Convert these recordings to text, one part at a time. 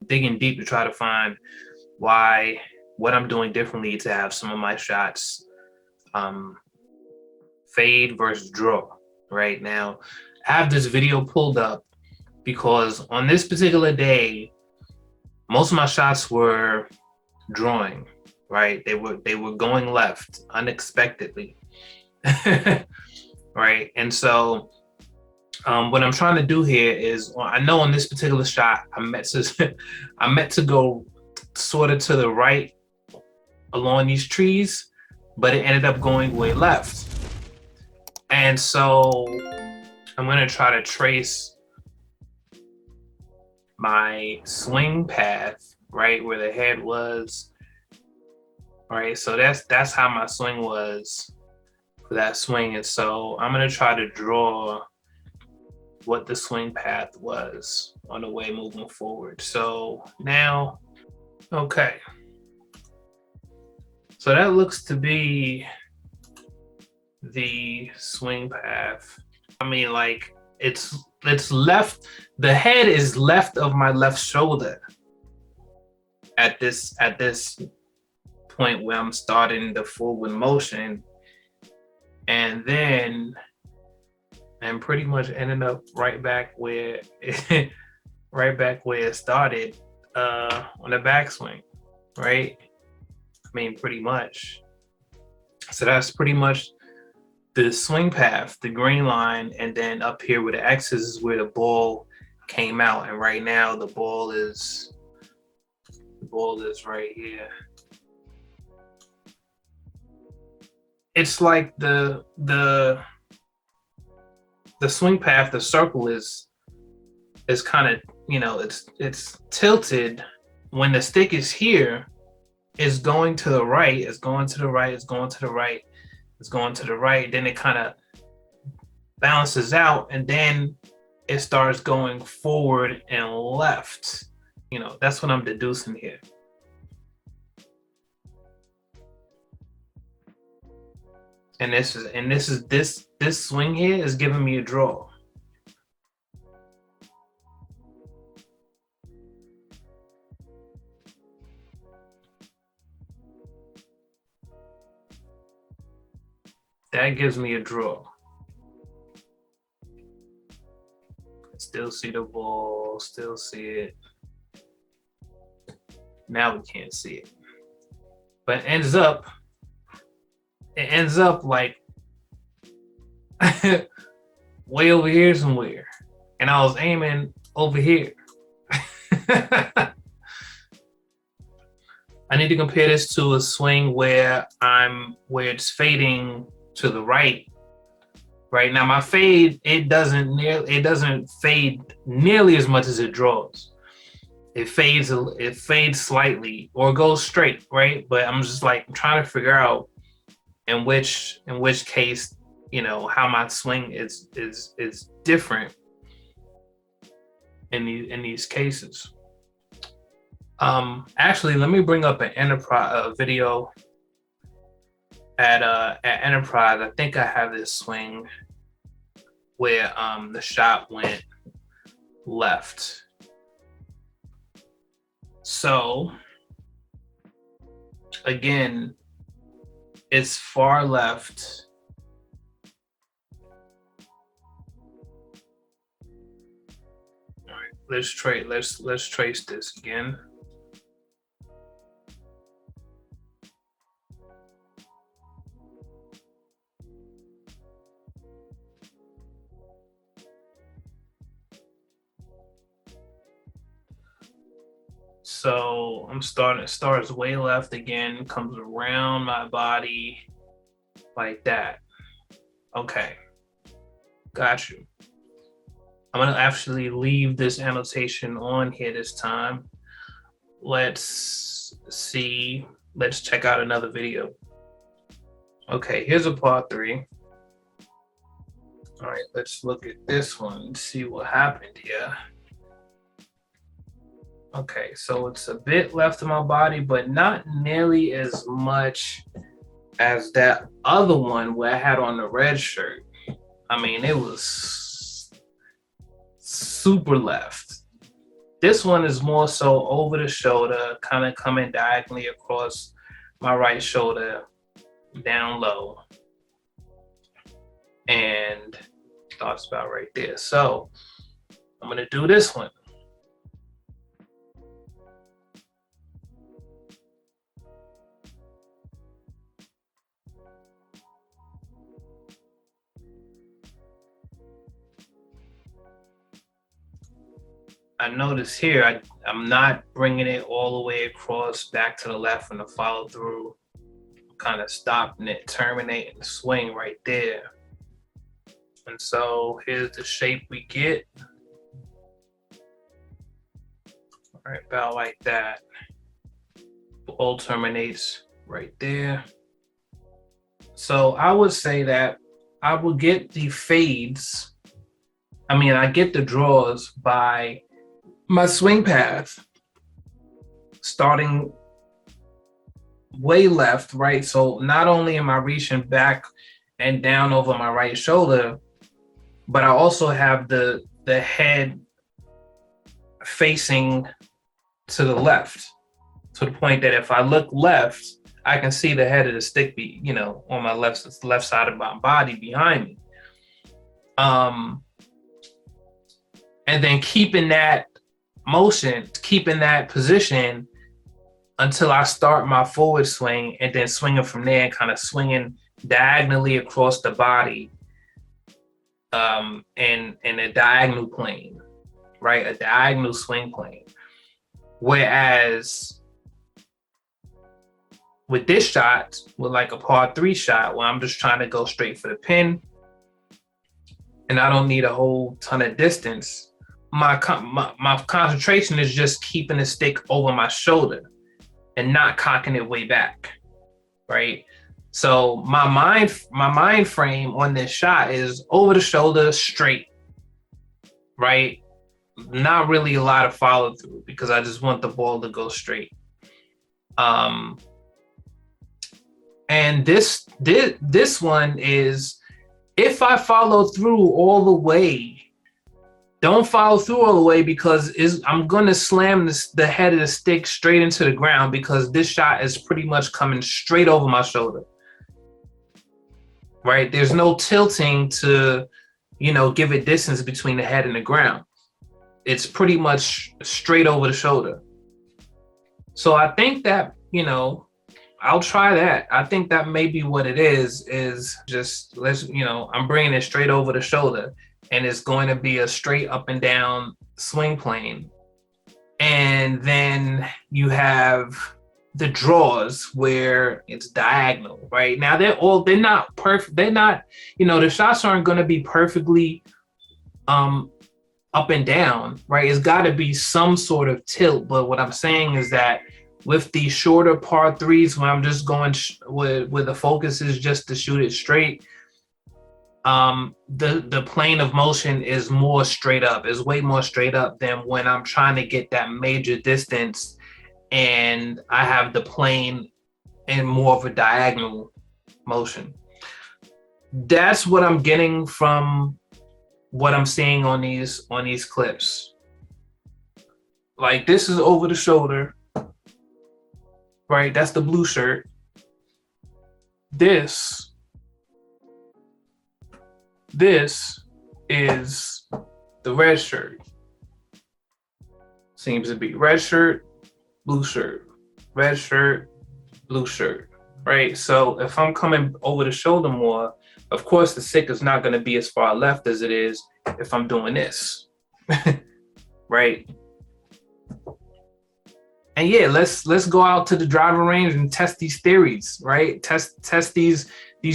digging deep to try to find what I'm doing differently to have some of my shots um, fade versus draw. Right now, I have this video pulled up because on this particular day, most of my shots were drawing. Right, they were going left unexpectedly. Right, and so what I'm trying to do here is, I know on this particular shot, I meant to go sort of to the right along these trees, but it ended up going way left. And so I'm gonna try to trace my swing path right where the head was. Right, so that's how my swing was for that swing, and so I'm gonna try to draw what the swing path was on the way moving forward. So now, okay. So that looks to be the swing path. I mean, like it's left. The head is left of my left shoulder at this point where I'm starting the forward motion, and then I'm pretty much ending up right back where it started on the backswing, right? I mean, pretty much. So that's pretty much the swing path, the green line, and then up here where the X is where the ball came out. And right now the ball is right here. It's like the swing path, the circle is kind of, it's tilted when the stick is here. It's going to the right, it's going to the right, it's going to the right, it's going to the right. Then it kind of balances out, and then it starts going forward and left. That's what I'm deducing here. And this swing here is giving me a draw. That gives me a draw. Still see the ball, still see it. Now we can't see it. But it ends up like way over here somewhere. And I was aiming over here. I need to compare this to a swing where it's fading to the right. Right now, my fade, it doesn't fade nearly as much as it draws. It fades slightly or goes straight, right? But I'm just like trying to figure out in which case, how my swing is different in these cases. Actually, let me bring up an Enterprise video at Enterprise. I think I have this swing where the shot went left. So again, it's far left. All right, let's trace this again. So it starts way left again, comes around my body like that. Okay, got you. I'm gonna actually leave this annotation on here this time. Let's check out another video. Okay, here's a part 3. All right, let's look at this one and see what happened here. Okay, so it's a bit left of my body, but not nearly as much as that other one where I had on the red shirt. I mean, it was super left. This one is more so over the shoulder, kind of coming diagonally across my right shoulder, down low, and starts about right there. So I'm gonna do this one. I notice here, I'm not bringing it all the way across back to the left and the follow through. I'm kind of stopping it, terminating the swing right there. And so here's the shape we get. All right, about like that. Ball terminates right there. So I would say that I will get the fades. I get the draws by my swing path starting way left, right? So not only am I reaching back and down over my right shoulder, but I also have the head facing to the left, to the point that if I look left, I can see the head of the stick be, on my left side of my body behind me. And then keeping that motion, keeping that position until I start my forward swing, and then swinging from there and kind of swinging diagonally across the body in a diagonal plane, right? A diagonal swing plane. Whereas with this shot, with like a par 3 shot, where I'm just trying to go straight for the pin and I don't need a whole ton of distance, my concentration is just keeping the stick over my shoulder and not cocking it way back, right? So my mind frame on this shot is over the shoulder, straight, right? Not really a lot of follow through because I just want the ball to go straight. And this one is, if I follow through all the way, don't follow through all the way, because I'm going to slam the head of the stick straight into the ground, because this shot is pretty much coming straight over my shoulder, right? There's no tilting to, give it distance between the head and the ground. It's pretty much straight over the shoulder. So I think that, I'll try that. I think that may be what it is just, I'm bringing it straight over the shoulder, and it's going to be a straight up and down swing plane. And then you have the draws where it's diagonal, right? Now they're not perfect. They're not, the shots aren't going to be perfectly up and down, right? It's got to be some sort of tilt. But what I'm saying is that with the shorter par 3s, when I'm just going where the focus is just to shoot it straight, the plane of motion is more straight up, is way more straight up than when I'm trying to get that major distance and I have the plane in more of a diagonal motion. That's what I'm getting from what I'm seeing on these clips. Like, this is over the shoulder, right? That's the blue shirt. This is the red shirt. Seems to be red shirt, blue shirt, red shirt, blue shirt, right? So if I'm coming over the shoulder more, of course the stick is not going to be as far left as it is if I'm doing this, right? And yeah, let's go out to the driving range and test these theories, right? Test these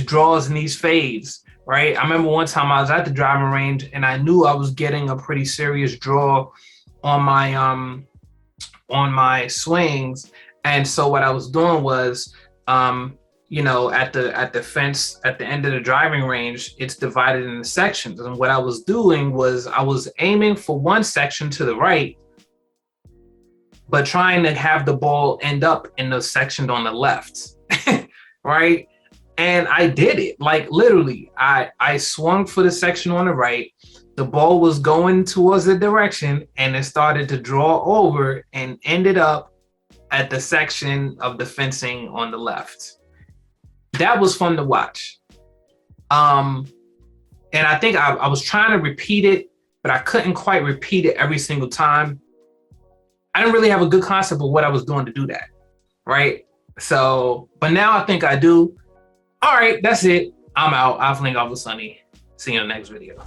draws and these fades, right? I remember one time I was at the driving range and I knew I was getting a pretty serious draw on my swings, and so what I was doing was, at the fence at the end of the driving range, it's divided into sections, and what I was doing was I was aiming for one section to the right, but trying to have the ball end up in the section on the left, right? And I did it. Like, literally, I swung for the section on the right, the ball was going towards the direction and it started to draw over and ended up at the section of the fencing on the left. That was fun to watch. And I think I was trying to repeat it, but I couldn't quite repeat it every single time. I didn't really have a good concept of what I was doing to do that, right? So, but now I think I do. All right, that's it. I'm out. I'll fling golf with Sonny. See you in the next video.